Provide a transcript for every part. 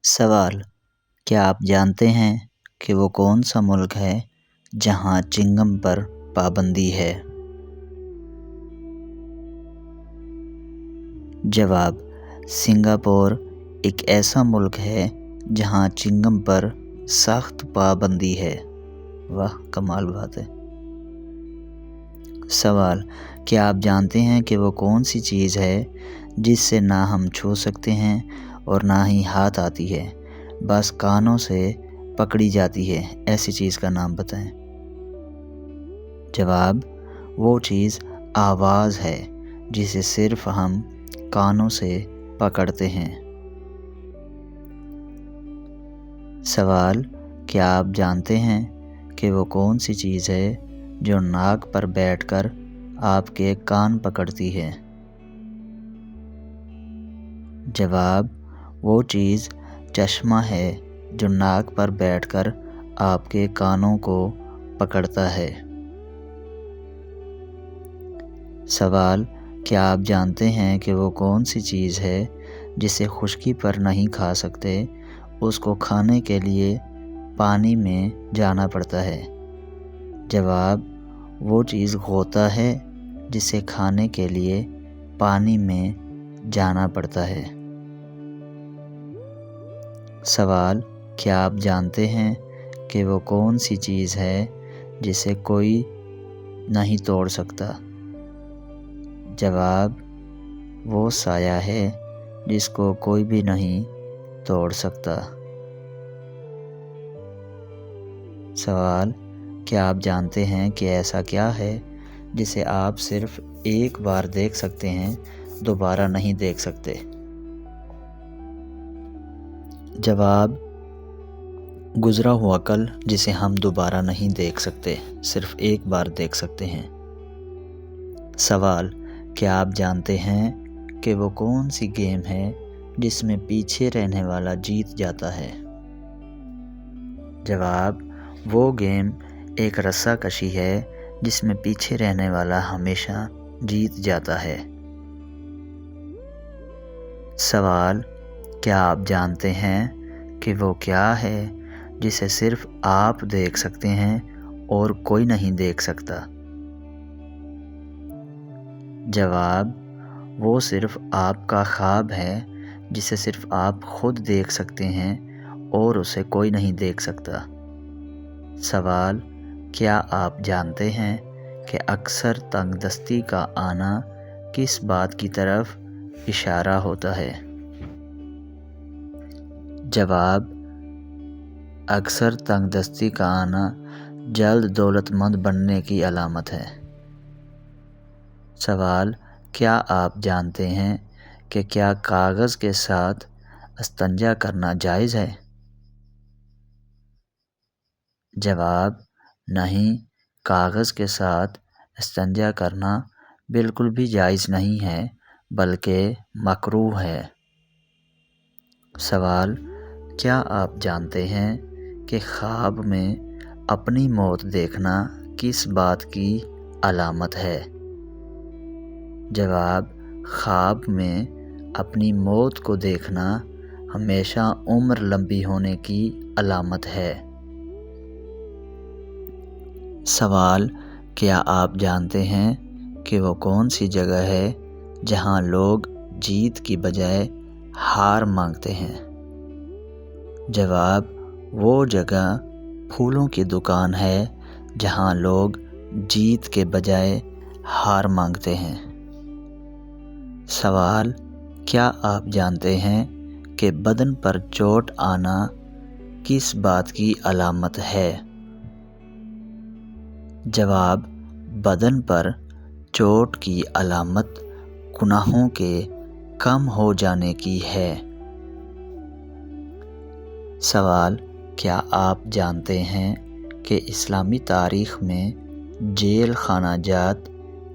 سوال: کیا آپ جانتے ہیں کہ وہ کون سا ملک ہے جہاں چنگم پر پابندی ہے؟ جواب: سنگاپور ایک ایسا ملک ہے جہاں چنگم پر سخت پابندی ہے۔ واہ، کمال بات ہے۔ سوال: کیا آپ جانتے ہیں کہ وہ کون سی چیز ہے جس سے نہ ہم چھو سکتے ہیں اور نہ ہی ہاتھ آتی ہے، بس کانوں سے پکڑی جاتی ہے؟ ایسی چیز کا نام بتائیں۔ جواب: وہ چیز آواز ہے جسے صرف ہم کانوں سے پکڑتے ہیں۔ سوال: کیا آپ جانتے ہیں کہ وہ کون سی چیز ہے جو ناک پر بیٹھ کر آپ کے کان پکڑتی ہے؟ جواب: وہ چیز چشمہ ہے جو ناک پر بیٹھ کر آپ کے کانوں کو پکڑتا ہے۔ سوال: کیا آپ جانتے ہیں کہ وہ کون سی چیز ہے جسے خشکی پر نہیں کھا سکتے، اس کو کھانے کے لیے پانی میں جانا پڑتا ہے؟ جواب: وہ چیز غوطہ ہے جسے کھانے کے لیے پانی میں جانا پڑتا ہے۔ سوال: کیا آپ جانتے ہیں کہ وہ کون سی چیز ہے جسے کوئی نہیں توڑ سکتا؟ جواب: وہ سایہ ہے جس کو کوئی بھی نہیں توڑ سکتا۔ سوال: کیا آپ جانتے ہیں کہ ایسا کیا ہے جسے آپ صرف ایک بار دیکھ سکتے ہیں، دوبارہ نہیں دیکھ سکتے؟ جواب: گزرا ہوا کل جسے ہم دوبارہ نہیں دیکھ سکتے، صرف ایک بار دیکھ سکتے ہیں۔ سوال: کیا آپ جانتے ہیں کہ وہ کون سی گیم ہے جس میں پیچھے رہنے والا جیت جاتا ہے؟ جواب: وہ گیم ایک رسہ کشی ہے جس میں پیچھے رہنے والا ہمیشہ جیت جاتا ہے۔ سوال: کیا آپ جانتے ہیں کہ وہ کیا ہے جسے صرف آپ دیکھ سکتے ہیں اور کوئی نہیں دیکھ سکتا؟ جواب: وہ صرف آپ کا خواب ہے جسے صرف آپ خود دیکھ سکتے ہیں اور اسے کوئی نہیں دیکھ سکتا۔ سوال: کیا آپ جانتے ہیں کہ اکثر تنگ دستی کا آنا کس بات کی طرف اشارہ ہوتا ہے؟ جواب: اکثر تنگ دستی کا آنا جلد دولت مند بننے کی علامت ہے۔ سوال: کیا آپ جانتے ہیں کہ کیا کاغذ کے ساتھ استنجا کرنا جائز ہے؟ جواب: نہیں، کاغذ کے ساتھ استنجا کرنا بالکل بھی جائز نہیں ہے، بلکہ مکروہ ہے۔ سوال: کیا آپ جانتے ہیں کہ خواب میں اپنی موت دیکھنا کس بات کی علامت ہے؟ جواب: خواب میں اپنی موت کو دیکھنا ہمیشہ عمر لمبی ہونے کی علامت ہے۔ سوال: کیا آپ جانتے ہیں کہ وہ کون سی جگہ ہے جہاں لوگ جیت کی بجائے ہار مانگتے ہیں؟ جواب: وہ جگہ پھولوں کی دکان ہے جہاں لوگ جیت کے بجائے ہار مانگتے ہیں۔ سوال: کیا آپ جانتے ہیں کہ بدن پر چوٹ آنا کس بات کی علامت ہے؟ جواب: بدن پر چوٹ کی علامت گناہوں کے کم ہو جانے کی ہے۔ سوال: کیا آپ جانتے ہیں کہ اسلامی تاریخ میں جیل خانہ جات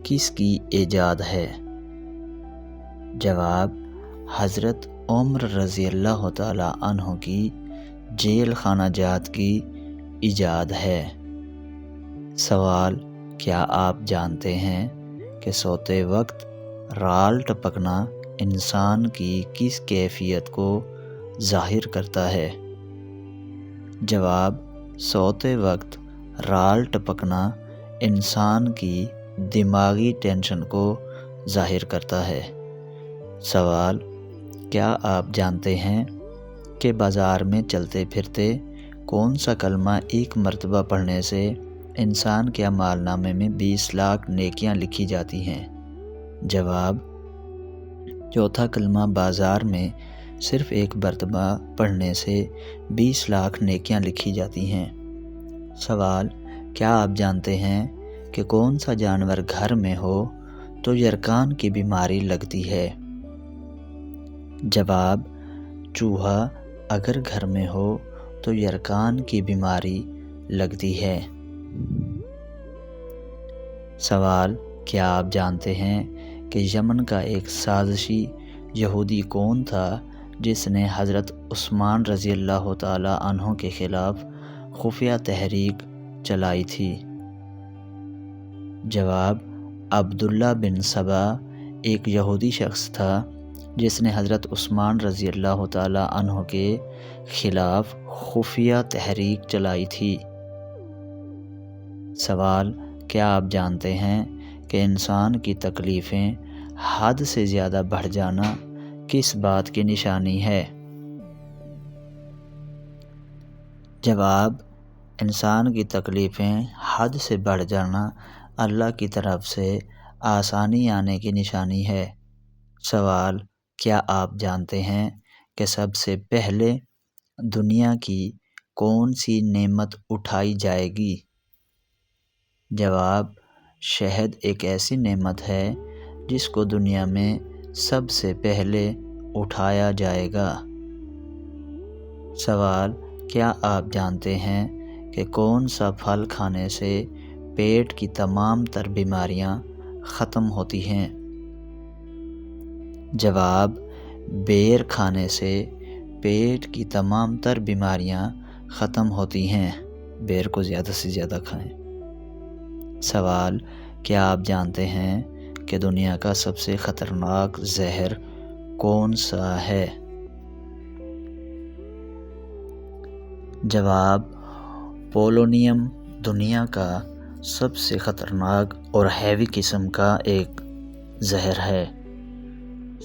کس کی ایجاد ہے؟ جواب: حضرت عمر رضی اللہ تعالیٰ عنہ کی جیل خانہ جات کی ایجاد ہے۔ سوال: کیا آپ جانتے ہیں کہ سوتے وقت رال ٹپکنا انسان کی کس کیفیت کو ظاہر کرتا ہے۔ جواب: سوتے وقت رال ٹپکنا انسان کی دماغی ٹینشن کو ظاہر کرتا ہے۔ سوال: کیا آپ جانتے ہیں کہ بازار میں چلتے پھرتے کون سا کلمہ ایک مرتبہ پڑھنے سے انسان کے اعمال نامے میں 20 لاکھ نیکیاں لکھی جاتی ہیں؟ جواب: چوتھا کلمہ بازار میں صرف ایک مرتبہ پڑھنے سے 20 لاکھ نیکیاں لکھی جاتی ہیں۔ سوال: کیا آپ جانتے ہیں کہ کون سا جانور گھر میں ہو تو یرکان کی بیماری لگتی ہے؟ جواب: چوہا اگر گھر میں ہو تو یرکان کی بیماری لگتی ہے۔ سوال: کیا آپ جانتے ہیں کہ یمن کا ایک سازشی یہودی کون تھا جس نے حضرت عثمان رضی اللہ تعالیٰ عنہ کے خلاف خفیہ تحریک چلائی تھی؟ جواب: عبداللہ بن سبا ایک یہودی شخص تھا جس نے حضرت عثمان رضی اللہ تعالیٰ عنہ کے خلاف خفیہ تحریک چلائی تھی۔ سوال: کیا آپ جانتے ہیں کہ انسان کی تکلیفیں حد سے زیادہ بڑھ جانا کس بات کی نشانی ہے؟ جواب: انسان کی تکلیفیں حد سے بڑھ جانا اللہ کی طرف سے آسانی آنے کی نشانی ہے۔ سوال: کیا آپ جانتے ہیں کہ سب سے پہلے دنیا کی کون سی نعمت اٹھائی جائے گی؟ جواب: شہد ایک ایسی نعمت ہے جس کو دنیا میں سب سے پہلے اٹھایا جائے گا۔ سوال: کیا آپ جانتے ہیں کہ کون سا پھل کھانے سے پیٹ کی تمام تر بیماریاں ختم ہوتی ہیں؟ جواب: بیر کھانے سے پیٹ کی تمام تر بیماریاں ختم ہوتی ہیں۔ بیر کو زیادہ سے زیادہ کھائیں۔ سوال: کیا آپ جانتے ہیں کہ دنیا کا سب سے خطرناک زہر کون سا ہے؟ جواب: پولونیم دنیا کا سب سے خطرناک اور ہیوی قسم کا ایک زہر ہے۔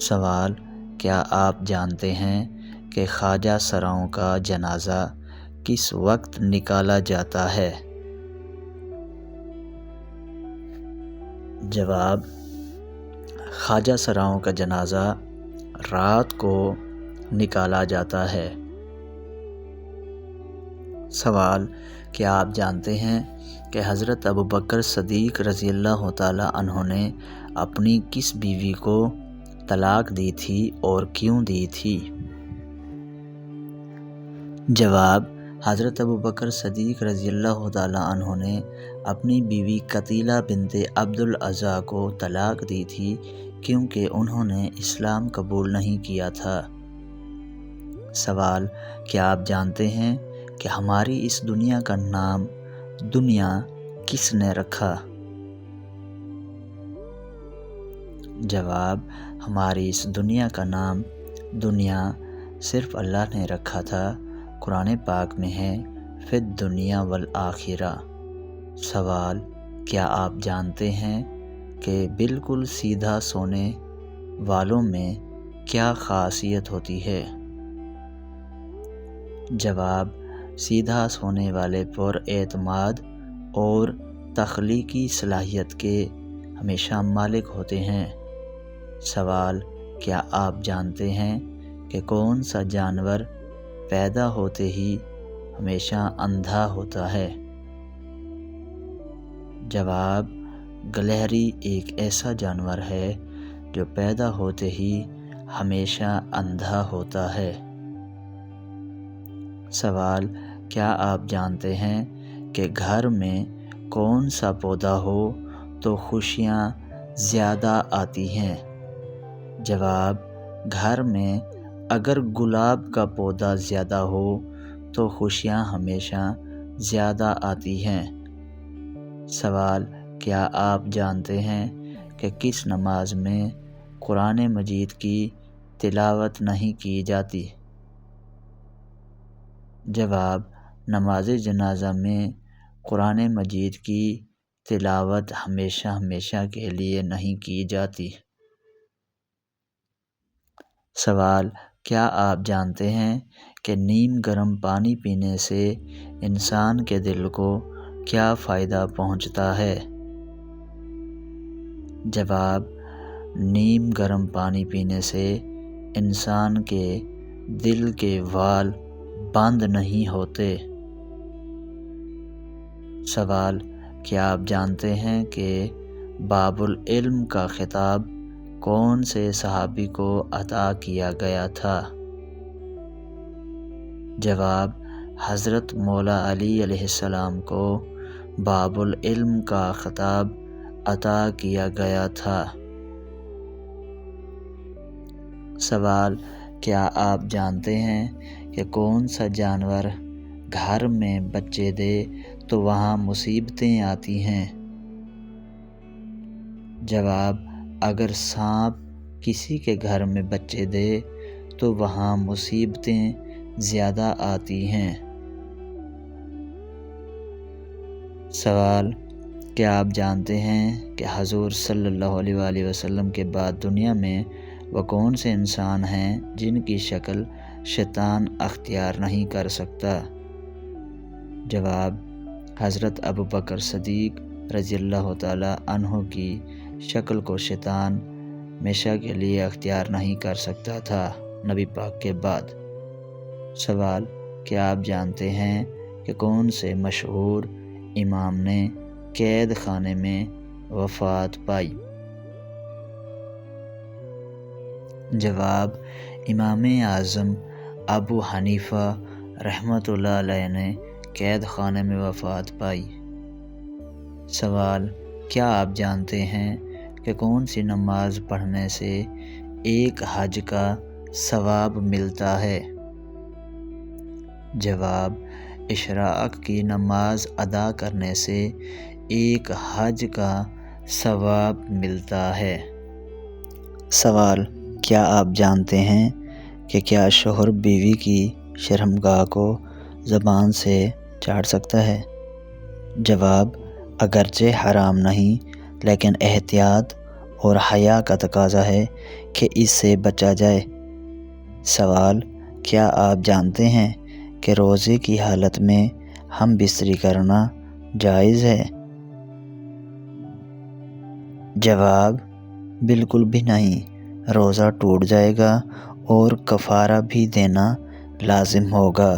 سوال: کیا آپ جانتے ہیں کہ خواجہ سراؤں کا جنازہ کس وقت نکالا جاتا ہے؟ جواب: خواجہ سراؤں کا جنازہ رات کو نکالا جاتا ہے۔ سوال: کیا آپ جانتے ہیں کہ حضرت ابوبکر صدیق رضی اللہ تعالیٰ عنہ نے اپنی کس بیوی کو طلاق دی تھی اور کیوں دی تھی؟ جواب: حضرت ابوبکر صدیق رضی اللہ تعالیٰ عنہ نے اپنی بیوی قتیلہ بنت عبد العزیٰ کو طلاق دی تھی کیونکہ انہوں نے اسلام قبول نہیں کیا تھا۔ سوال: کیا آپ جانتے ہیں کہ ہماری اس دنیا کا نام دنیا کس نے رکھا؟ جواب: ہماری اس دنیا کا نام دنیا صرف اللہ نے رکھا تھا۔ قرآن پاک میں ہے فی الدنیا والآخرہ۔ سوال: کیا آپ جانتے ہیں کہ بالکل سیدھا سونے والوں میں کیا خاصیت ہوتی ہے؟ جواب: سیدھا سونے والے پر اعتماد اور تخلیقی صلاحیت کے ہمیشہ مالک ہوتے ہیں۔ سوال: کیا آپ جانتے ہیں کہ کون سا جانور پیدا ہوتے ہی ہمیشہ اندھا ہوتا ہے؟ جواب: گلہری ایک ایسا جانور ہے جو پیدا ہوتے ہی ہمیشہ اندھا ہوتا ہے۔ سوال: کیا آپ جانتے ہیں کہ گھر میں کون سا پودا ہو تو خوشیاں زیادہ آتی ہیں؟ جواب: گھر میں اگر گلاب کا پودا زیادہ ہو تو خوشیاں ہمیشہ زیادہ آتی ہیں۔ سوال: کیا آپ جانتے ہیں کہ کس نماز میں قرآن مجید کی تلاوت نہیں کی جاتی؟ جواب: نماز جنازہ میں قرآن مجید کی تلاوت ہمیشہ کے لیے نہیں کی جاتی۔ سوال: کیا آپ جانتے ہیں کہ نیم گرم پانی پینے سے انسان کے دل کو کیا فائدہ پہنچتا ہے؟ جواب: نیم گرم پانی پینے سے انسان کے دل کے وال بند نہیں ہوتے۔ سوال: کیا آپ جانتے ہیں کہ باب العلم کا خطاب کون سے صحابی کو عطا کیا گیا تھا؟ جواب: حضرت مولا علی علیہ السلام کو باب العلم کا خطاب عطا کیا گیا تھا۔ سوال: کیا آپ جانتے ہیں کہ کون سا جانور گھر میں بچے دے تو وہاں مصیبتیں آتی ہیں؟ جواب: اگر سانپ کسی کے گھر میں بچے دے تو وہاں مصیبتیں زیادہ آتی ہیں۔ سوال: کیا آپ جانتے ہیں کہ حضور صلی اللہ علیہ وآلہ وسلم کے بعد دنیا میں وہ کون سے انسان ہیں جن کی شکل شیطان اختیار نہیں کر سکتا؟ جواب: حضرت ابوبکر صدیق رضی اللہ تعالیٰ عنہ کی شکل کو شیطان ہمیشہ کے لیے اختیار نہیں کر سکتا تھا نبی پاک کے بعد۔ سوال: کیا آپ جانتے ہیں کہ کون سے مشہور امام نے قید خانے میں وفات پائی؟ جواب: امام اعظم ابو حنیفہ رحمۃ اللہ علیہ نے قید خانے میں وفات پائی۔ سوال: کیا آپ جانتے ہیں کہ کون سی نماز پڑھنے سے ایک حج کا ثواب ملتا ہے؟ جواب: اشراق کی نماز ادا کرنے سے ایک حج کا ثواب ملتا ہے۔ سوال: کیا آپ جانتے ہیں کہ کیا شوہر بیوی کی شرمگاہ کو زبان سے چاٹ سکتا ہے؟ جواب: اگرچہ حرام نہیں لیکن احتیاط اور حیا کا تقاضا ہے کہ اس سے بچا جائے۔ سوال: کیا آپ جانتے ہیں کہ روزے کی حالت میں ہم بستری کرنا جائز ہے؟ جواب: بالکل بھی نہیں، روزہ ٹوٹ جائے گا اور کفارہ بھی دینا لازم ہوگا۔